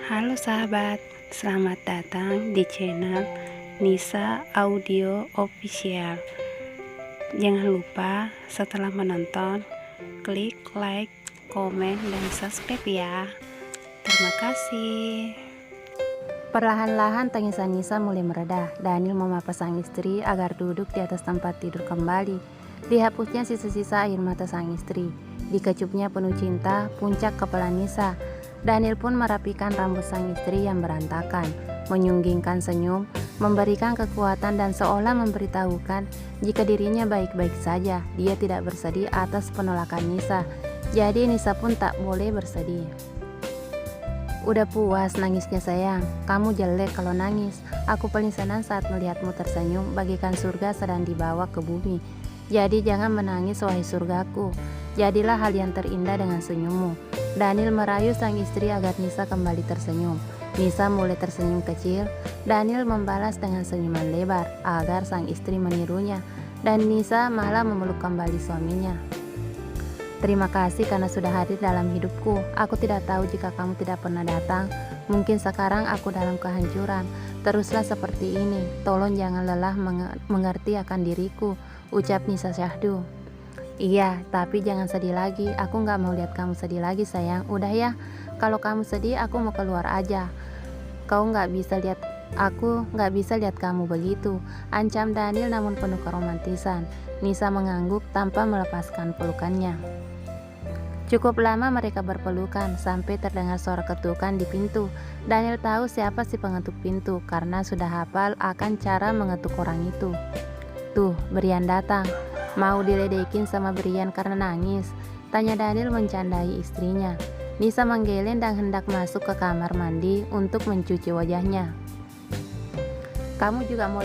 Halo sahabat, selamat datang di channel Nisa Audio Official. Jangan lupa setelah menonton, klik like, komen, dan subscribe ya. Terima kasih. Perlahan-lahan tangisan Nisa mulai mereda. Daniel memapa sang istri agar duduk di atas tempat tidur kembali. Dihapusnya sisa-sisa air mata sang istri. Dikecupnya penuh cinta puncak kepala Nisa. Daniel pun merapikan rambut sang istri yang berantakan, menyunggingkan senyum, memberikan kekuatan dan seolah memberitahukan jika dirinya baik-baik saja. Dia tidak bersedih atas penolakan Nisa. Jadi Nisa pun tak boleh bersedih. Udah puas nangisnya sayang, kamu jelek kalau nangis. Aku paling senang saat melihatmu tersenyum bagaikan surga sedang dibawa ke bumi. Jadi jangan menangis wahai surgaku, jadilah hal yang terindah dengan senyummu. Daniel merayu sang istri agar Nisa kembali tersenyum. Nisa mulai tersenyum kecil. Daniel membalas dengan senyuman lebar agar sang istri menirunya, dan Nisa malah memeluk kembali suaminya. Terima kasih karena sudah hadir dalam hidupku. Aku tidak tahu jika kamu tidak pernah datang. Mungkin sekarang aku dalam kehancuran. Teruslah seperti ini. Tolong jangan lelah mengerti akan diriku, ucap Nisa Syahdu. Iya, tapi jangan sedih lagi. Aku gak mau lihat kamu sedih lagi sayang. Udah ya, kalau kamu sedih aku mau keluar aja. Aku gak bisa lihat kamu begitu, ancam Daniel namun penuh keromantisan. Nisa mengangguk tanpa melepaskan pelukannya. Cukup lama mereka berpelukan sampai terdengar suara ketukan di pintu. Daniel tahu siapa si pengetuk pintu karena sudah hafal akan cara mengetuk orang itu. Tuh, Brian datang. Mau diledekin sama Brian karena nangis? Tanya Daniel mencandai istrinya. Nisa menggeleng dan hendak masuk ke kamar mandi untuk mencuci wajahnya. Kamu juga mau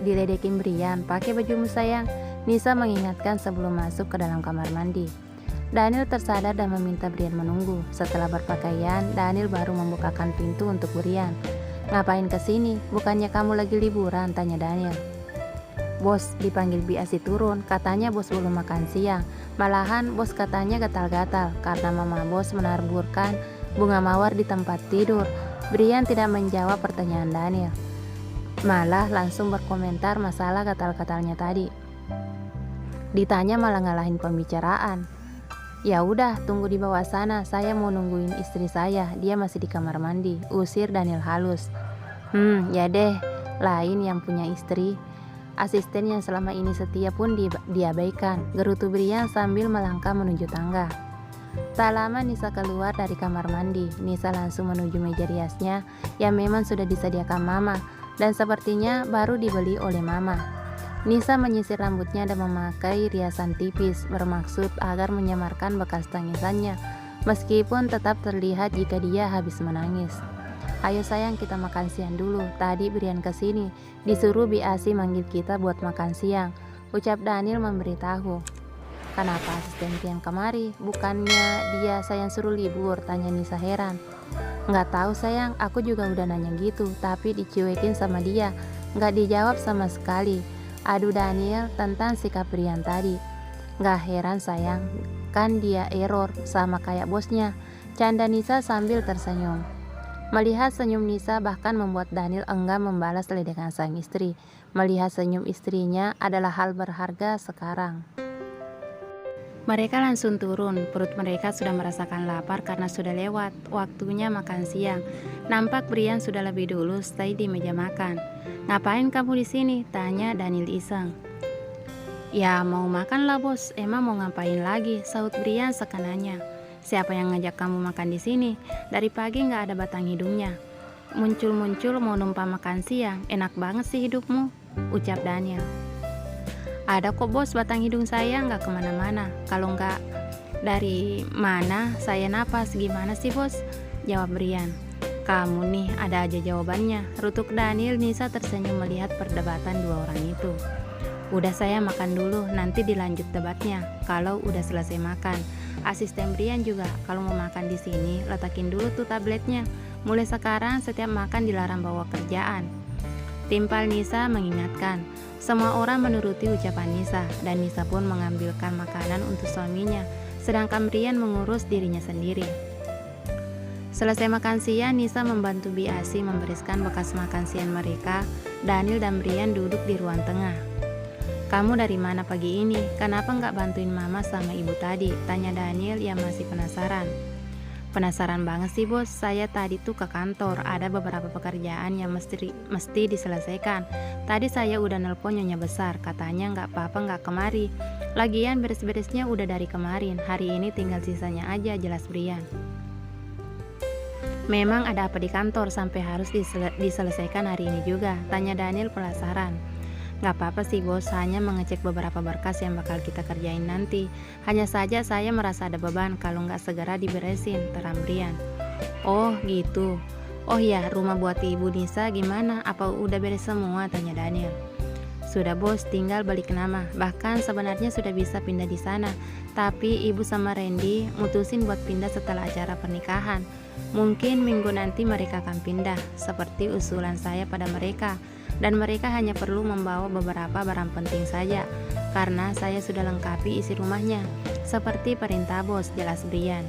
diledekin Brian? Pakai bajumu sayang, Nisa mengingatkan sebelum masuk ke dalam kamar mandi. Daniel tersadar dan meminta Brian menunggu. Setelah berpakaian, Daniel baru membukakan pintu untuk Brian. Ngapain kesini? Bukannya kamu lagi liburan? Tanya Daniel. Bos dipanggil Biasi turun, katanya bos belum makan siang. Malahan bos katanya gatal-gatal karena mama bos menaburkan bunga mawar di tempat tidur. Brian tidak menjawab pertanyaan Daniel, malah langsung berkomentar masalah gatal-gatalnya tadi. Ditanya malah ngalahin pembicaraan. Ya udah, tunggu di bawah sana, saya mau nungguin istri saya, dia masih di kamar mandi, usir Daniel halus. Ya deh, lain yang punya istri. Asisten yang selama ini setia pun diabaikan, gerutu Brian sambil melangkah menuju tangga. Tak lama Nisa keluar dari kamar mandi. Nisa langsung menuju meja riasnya yang memang sudah disediakan mama dan sepertinya baru dibeli oleh mama. Nisa menyisir rambutnya dan memakai riasan tipis bermaksud agar menyamarkan bekas tangisannya, meskipun tetap terlihat jika dia habis menangis. Ayo sayang, kita makan siang dulu. Tadi Brian kesini, disuruh Biasi manggil kita buat makan siang, ucap Daniel memberitahu. Kenapa asisten yang kemari? Bukannya dia sayang suruh libur? Tanya Nisa heran. Nggak tahu sayang, aku juga udah nanya gitu, tapi dicuekin sama dia, nggak dijawab sama sekali. Aduh Daniel tentang sikap Brian tadi. Nggak heran sayang, kan dia error sama kayak bosnya, canda Nisa sambil tersenyum. Melihat senyum Nisa bahkan membuat Daniel enggan membalas ledekan sang istri. Melihat senyum istrinya adalah hal berharga sekarang. Mereka langsung turun, perut mereka sudah merasakan lapar karena sudah lewat waktunya makan siang. Nampak Brian sudah lebih dulu stay di meja makan. Ngapain kamu di sini? Tanya Daniel iseng. Ya mau makan lah bos, emang mau ngapain lagi? Sahut Brian sekenanya. Siapa yang ngajak kamu makan di sini? Dari pagi nggak ada batang hidungnya. Muncul-muncul mau numpang makan siang. Enak banget sih hidupmu, ucap Daniel. Ada kok bos, batang hidung saya nggak kemana-mana. Kalau nggak dari mana saya napas gimana sih bos? Jawab Brian. Kamu nih ada aja jawabannya, rutuk Daniel. Nisa tersenyum melihat perdebatan dua orang itu. Udah saya makan dulu, nanti dilanjut debatnya kalau udah selesai makan. Asisten Brian juga, kalau mau makan di sini letakin dulu tuh tabletnya. Mulai sekarang setiap makan dilarang bawa kerjaan. Timpal Nisa mengingatkan. Semua orang menuruti ucapan Nisa dan Nisa pun mengambilkan makanan untuk suaminya, sedangkan Brian mengurus dirinya sendiri. Selesai makan siang, Nisa membantu Biasi membereskan bekas makan siang mereka. Daniel dan Brian duduk di ruang tengah. "Kamu dari mana pagi ini? Kenapa nggak bantuin mama sama ibu tadi?" tanya Daniel yang masih penasaran. "Penasaran banget sih bos, saya tadi tuh ke kantor, ada beberapa pekerjaan yang mesti diselesaikan. Tadi saya udah nelpon nyonya besar, katanya nggak apa-apa nggak kemari. Lagian beres-beresnya udah dari kemarin, hari ini tinggal sisanya aja," jelas Brian. "Memang ada apa di kantor sampai harus diselesaikan hari ini juga?" tanya Daniel penasaran. "Gak apa-apa sih bos, hanya mengecek beberapa berkas yang bakal kita kerjain nanti. Hanya saja saya merasa ada beban kalau nggak segera diberesin," terang Brian. "Oh gitu. Oh ya, rumah buat ibu Nisa gimana? Apa udah beres semua?" tanya Daniel. "Sudah bos, tinggal balik nama. Bahkan sebenarnya sudah bisa pindah di sana. Tapi ibu sama Randy mutusin buat pindah setelah acara pernikahan. Mungkin minggu nanti mereka akan pindah, seperti usulan saya pada mereka. Dan mereka hanya perlu membawa beberapa barang penting saja, karena saya sudah lengkapi isi rumahnya, seperti perintah bos," jelas Brian.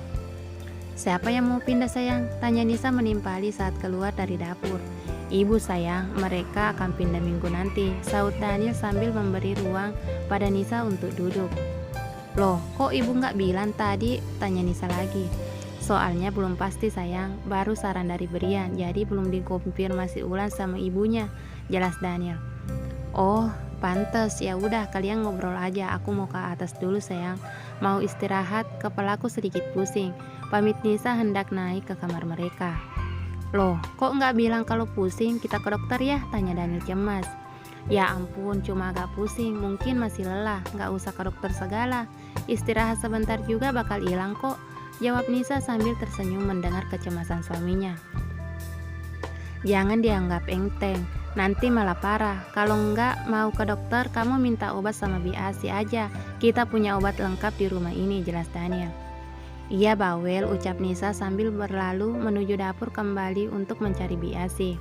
"Siapa yang mau pindah sayang?" tanya Nisa menimpali saat keluar dari dapur. "Ibu sayang, mereka akan pindah minggu nanti," saut Daniel sambil memberi ruang pada Nisa untuk duduk. "Loh, kok ibu nggak bilang tadi?" tanya Nisa lagi. "Soalnya belum pasti sayang, baru saran dari Brian, jadi belum dikonfirmasi ulang sama ibunya," jelas Daniel. "Oh, pantes. Ya udah kalian ngobrol aja, aku mau ke atas dulu sayang. Mau istirahat, kepalaku sedikit pusing," pamit Nisa hendak naik ke kamar mereka. "Loh, kok nggak bilang kalau pusing? Kita ke dokter ya?" tanya Daniel cemas. "Ya ampun, cuma agak pusing, mungkin masih lelah, nggak usah ke dokter segala. Istirahat sebentar juga bakal hilang kok," jawab Nisa sambil tersenyum mendengar kecemasan suaminya. "Jangan dianggap enteng, nanti malah parah. Kalau nggak mau ke dokter, kamu minta obat sama Biasi aja. Kita punya obat lengkap di rumah ini," jelas Daniel. "Iya bawel," ucap Nisa sambil berlalu menuju dapur kembali untuk mencari Biasi.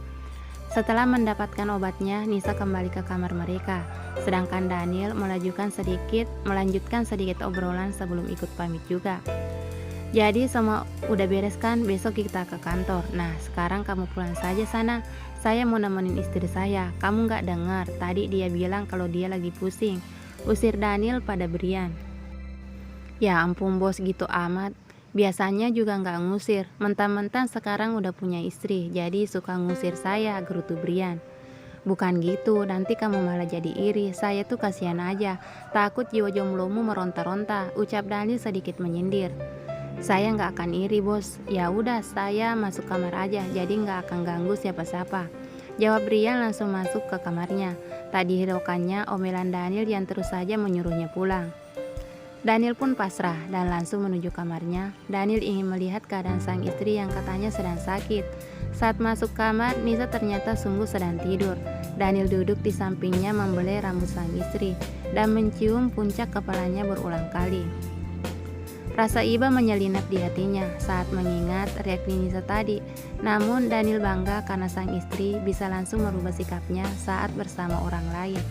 Setelah mendapatkan obatnya, Nisa kembali ke kamar mereka. Sedangkan Daniel melanjutkan sedikit obrolan sebelum ikut pamit juga. "Jadi semua udah beres kan? Besok kita ke kantor. Nah sekarang kamu pulang saja sana. Saya mau nemenin istri saya. Kamu nggak dengar? Tadi dia bilang kalau dia lagi pusing," usir Daniel pada Brian. "Ya ampun bos, gitu amat. Biasanya juga nggak ngusir. Mentang-mentang sekarang udah punya istri, jadi suka ngusir saya," gerutu Brian. "Bukan gitu, nanti kamu malah jadi iri. Saya tuh kasihan aja, takut jiwa jomblomu meronta-ronta," ucap Daniel sedikit menyindir. "Saya nggak akan iri bos. Ya udah saya masuk kamar aja, jadi nggak akan ganggu siapa-siapa," jawab Brian langsung masuk ke kamarnya. Tak dihiraukannya omelan Daniel yang terus saja menyuruhnya pulang. Daniel pun pasrah dan langsung menuju kamarnya. Daniel ingin melihat keadaan sang istri yang katanya sedang sakit. Saat masuk kamar, Nisa ternyata sungguh sedang tidur. Daniel duduk di sampingnya membelai rambut sang istri dan mencium puncak kepalanya berulang kali. Rasa iba menyelinap di hatinya saat mengingat reaksi Nisa tadi. Namun Daniel bangga karena sang istri bisa langsung merubah sikapnya saat bersama orang lain.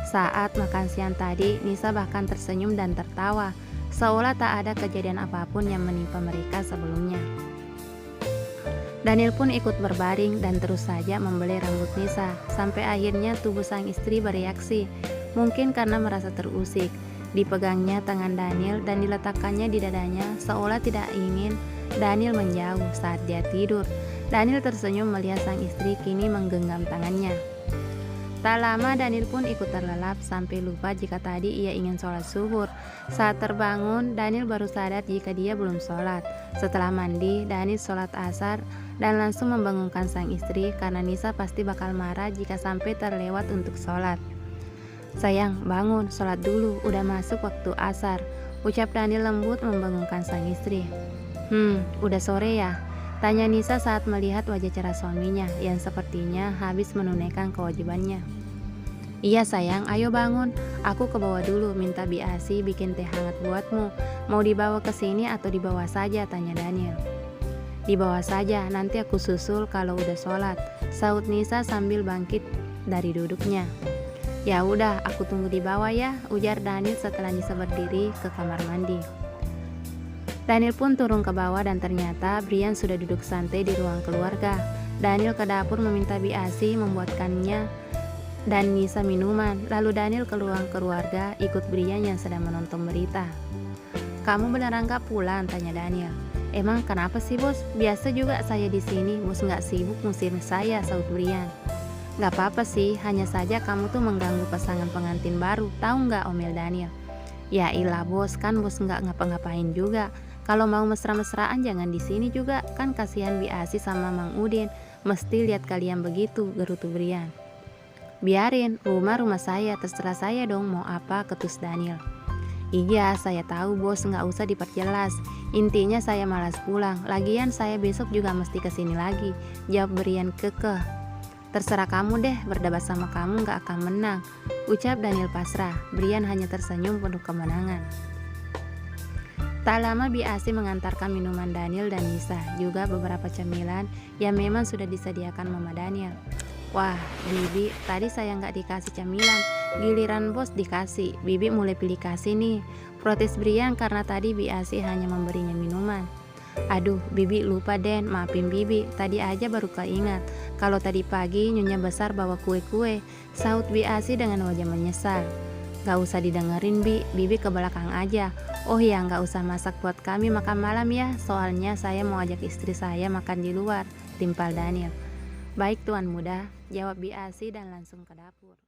Saat makan siang tadi, Nisa bahkan tersenyum dan tertawa, seolah tak ada kejadian apapun yang menimpa mereka sebelumnya. Daniel pun ikut berbaring dan terus saja membelai rambut Nisa, sampai akhirnya tubuh sang istri bereaksi, mungkin karena merasa terusik. Dipegangnya tangan Daniel dan diletakkannya di dadanya seolah tidak ingin Daniel menjauh saat dia tidur. Daniel tersenyum melihat sang istri kini menggenggam tangannya. Tak lama Daniel pun ikut terlelap sampai lupa jika tadi ia ingin sholat zuhur. Saat terbangun, Daniel baru sadar jika dia belum sholat. Setelah mandi, Daniel sholat asar dan langsung membangunkan sang istri karena Nisa pasti bakal marah jika sampai terlewat untuk sholat. "Sayang, bangun, sholat dulu, udah masuk waktu asar," ucap Daniel lembut membangunkan sang istri. Udah sore ya?" tanya Nisa saat melihat wajah cerah suaminya yang sepertinya habis menunaikan kewajibannya. "Iya sayang, ayo bangun. Aku ke bawah dulu minta Biasi bikin teh hangat buatmu. Mau dibawa ke sini atau di bawah saja?" tanya Daniel. "Di bawah saja, nanti aku susul kalau udah sholat," saut Nisa sambil bangkit dari duduknya. "Ya udah, aku tunggu di bawah ya," ujar Daniel setelah Nisa berdiri ke kamar mandi. Daniel pun turun ke bawah dan ternyata Brian sudah duduk santai di ruang keluarga. Daniel ke dapur meminta Bi Asi membuatkannya dan Nisa minuman. Lalu Daniel ke ruang keluarga ikut Brian yang sedang menonton berita. "Kamu beneran gak pulang?" tanya Daniel. "Emang kenapa sih bos? Biasa juga saya di sini, bos gak sibuk ngusir saya," saut Brian. "Gak apa-apa sih, hanya saja kamu tuh mengganggu pasangan pengantin baru, tahu gak?" omel Daniel. "Ya ilah bos, kan bos gak ngapa-ngapain juga. Kalau mau mesra-mesraan jangan di sini juga, kan kasihan Bi Asi sama Mang Udin, mesti lihat kalian begitu," gerutu Brian. "Biarin, rumah saya, terserah saya dong mau apa," ketus Daniel. "Iya, saya tahu bos, nggak usah diperjelas. Intinya saya malas pulang. Lagian saya besok juga mesti kesini lagi," jawab Brian kekeh. "Terserah kamu deh, berdebat sama kamu nggak akan menang," ucap Daniel pasrah. Brian hanya tersenyum penuh kemenangan. Tak lama Bi Asi mengantarkan minuman Daniel dan Nisa, juga beberapa cemilan yang memang sudah disediakan Mama Daniel. "Wah, Bibi, tadi saya nggak dikasih camilan, giliran bos dikasih. Bibi mulai pilih kasih nih," protes Brian karena tadi Bi Asi hanya memberinya minuman. "Aduh, Bibi lupa Den, maafin Bibi, tadi aja baru keingat. Kalau tadi pagi Nyonya Besar bawa kue-kue," saut Bi Asi dengan wajah menyesal. "Gak usah didengerin Bi, Bibi ke belakang aja. Oh ya, gak usah masak buat kami makan malam ya, soalnya saya mau ajak istri saya makan di luar," timpal Daniel. "Baik Tuan Muda," jawab Bi Asi dan langsung ke dapur.